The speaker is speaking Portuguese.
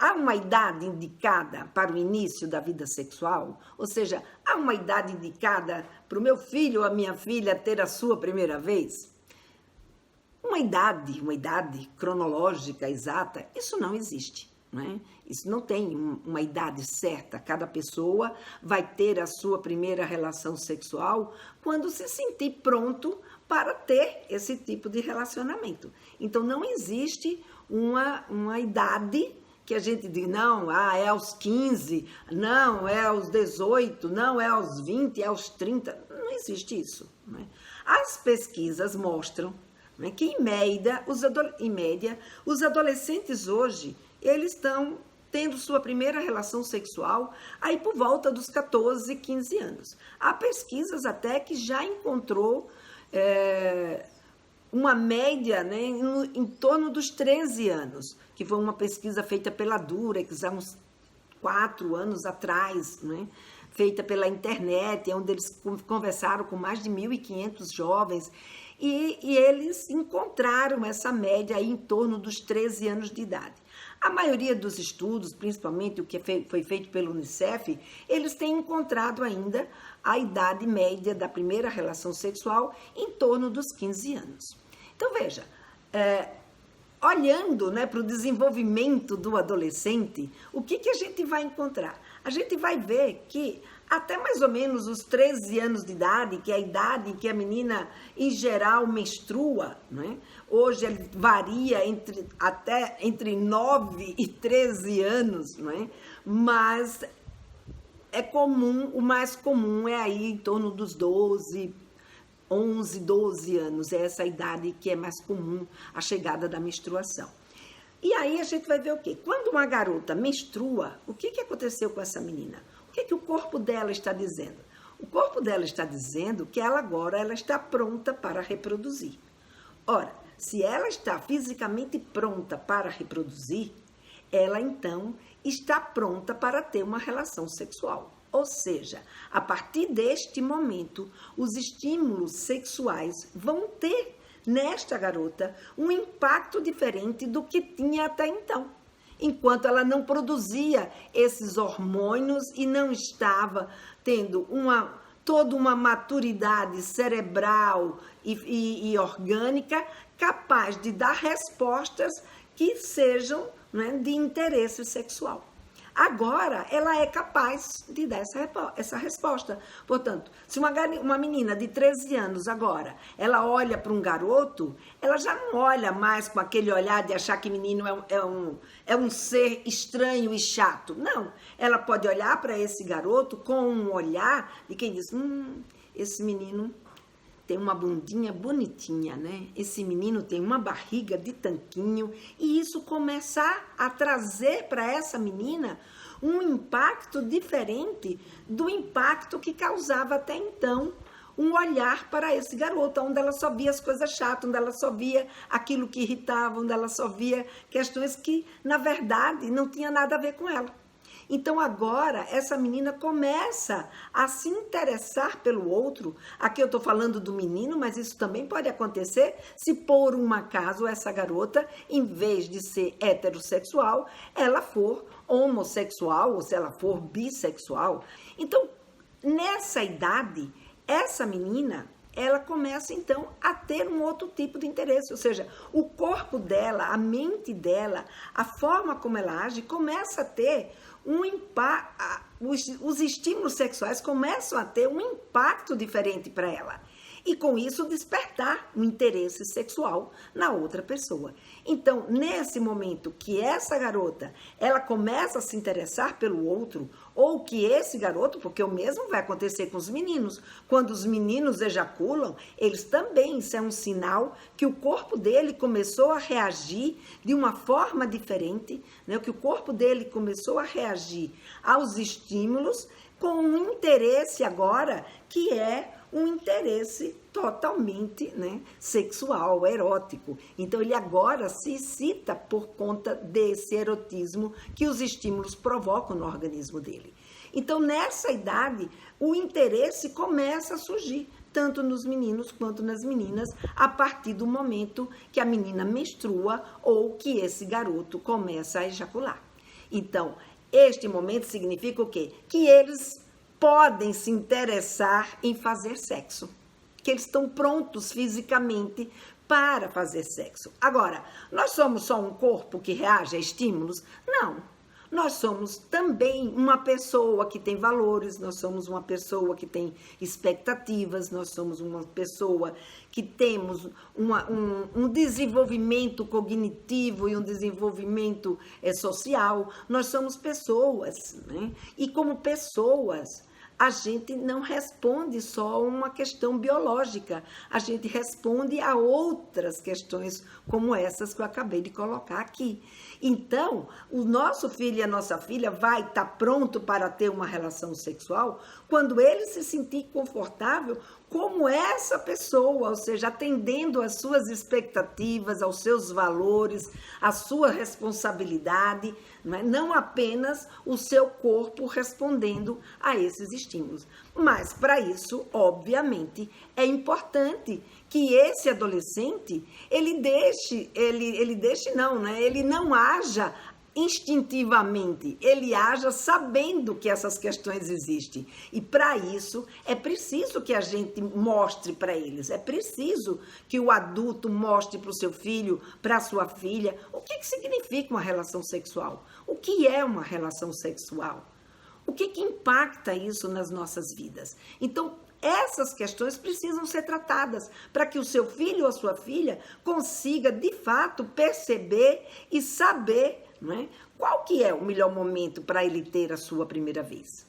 há uma idade indicada para o início da vida sexual? Ou seja, há uma idade indicada para o meu filho ou a minha filha ter a sua primeira vez? Uma idade cronológica exata, isso não existe. Né? Isso não tem uma idade certa. Cada pessoa vai ter a sua primeira relação sexual quando se sentir pronto para ter esse tipo de relacionamento. Então, não existe uma idade que a gente diz, não, é aos 15, não, é aos 18, não, é aos 20, é aos 30. Não existe isso. Né? As pesquisas mostram, né, que, em média, os adolescentes hoje, eles estão tendo sua primeira relação sexual aí por volta dos 14, 15 anos. Há pesquisas até que já encontrou uma média, né, em torno dos 13 anos, que foi uma pesquisa feita pela Durex há uns 4 anos atrás, né, feita pela internet, onde eles conversaram com mais de 1.500 jovens, e eles encontraram essa média aí em torno dos 13 anos de idade. A maioria dos estudos, principalmente o que foi feito pelo Unicef, eles têm encontrado ainda a idade média da primeira relação sexual em torno dos 15 anos. Então, veja, olhando, né, para o desenvolvimento do adolescente, o que a gente vai encontrar? A gente vai ver que até mais ou menos os 13 anos de idade, que é a idade em que a menina, em geral, menstrua, né? Hoje ele varia até entre 9 e 13 anos, né? Mas é comum, o mais comum é aí em torno dos 11, 12 anos, é essa idade que é mais comum a chegada da menstruação. E aí a gente vai ver o quê? Quando uma garota menstrua, o que aconteceu com essa menina? O que o corpo dela está dizendo? O corpo dela está dizendo que ela agora está pronta para reproduzir. Ora, se ela está fisicamente pronta para reproduzir, ela então está pronta para ter uma relação sexual. Ou seja, a partir deste momento, os estímulos sexuais vão ter nesta garota um impacto diferente do que tinha até então. Enquanto ela não produzia esses hormônios e não estava tendo toda uma maturidade cerebral e orgânica capaz de dar respostas que sejam, né, de interesse sexual. Agora, ela é capaz de dar essa resposta. Portanto, se uma menina de 13 anos agora, ela olha para um garoto, ela já não olha mais com aquele olhar de achar que menino é um ser estranho e chato. Não, ela pode olhar para esse garoto com um olhar de quem diz, esse menino tem uma bundinha bonitinha, né? Esse menino tem uma barriga de tanquinho, e isso começar a trazer para essa menina um impacto diferente do impacto que causava até então um olhar para esse garoto, onde ela só via as coisas chatas, onde ela só via aquilo que irritava, onde ela só via questões que, na verdade, não tinha nada a ver com ela. Então, agora, essa menina começa a se interessar pelo outro. Aqui eu estou falando do menino, mas isso também pode acontecer se, por um acaso, essa garota, em vez de ser heterossexual, ela for homossexual ou se ela for bissexual. Então, nessa idade, essa menina, ela começa, então, a ter um outro tipo de interesse. Ou seja, o corpo dela, a mente dela, a forma como ela age, começa a ter um impacto, os estímulos sexuais começam a ter um impacto diferente para ela. E com isso despertar um interesse sexual na outra pessoa. Então, nesse momento que essa garota, ela começa a se interessar pelo outro, ou que esse garoto, porque o mesmo vai acontecer com os meninos, quando os meninos ejaculam, eles também, isso é um sinal que o corpo dele começou a reagir de uma forma diferente, né? Que o corpo dele começou a reagir aos estímulos com um interesse agora que é um interesse totalmente, né, sexual, erótico. Então, ele agora se excita por conta desse erotismo que os estímulos provocam no organismo dele. Então, nessa idade, o interesse começa a surgir, tanto nos meninos quanto nas meninas, a partir do momento que a menina menstrua ou que esse garoto começa a ejacular. Então, este momento significa o quê? Que eles podem se interessar em fazer sexo, que eles estão prontos fisicamente para fazer sexo. Agora, nós somos só um corpo que reage a estímulos? Não. Nós somos também uma pessoa que tem valores, nós somos uma pessoa que tem expectativas, nós somos uma pessoa que temos um desenvolvimento cognitivo e um desenvolvimento social. Nós somos pessoas, né? E como pessoas, a gente não responde só a uma questão biológica, a gente responde a outras questões como essas que eu acabei de colocar aqui. Então, o nosso filho e a nossa filha vai estar pronto para ter uma relação sexual quando ele se sentir confortável como essa pessoa, ou seja, atendendo às suas expectativas, aos seus valores, à sua responsabilidade, não apenas o seu corpo respondendo a esses estímulos. Mas, para isso, obviamente, é importante que esse adolescente, ele não haja instintivamente, ele haja sabendo que essas questões existem. E para isso é preciso que a gente mostre para eles, é preciso que o adulto mostre para o seu filho, para a sua filha, o que significa uma relação sexual, o que é uma relação sexual, o que impacta isso nas nossas vidas. Então, essas questões precisam ser tratadas para que o seu filho ou a sua filha consiga, de fato, perceber e saber, não é, qual que é o melhor momento para ele ter a sua primeira vez.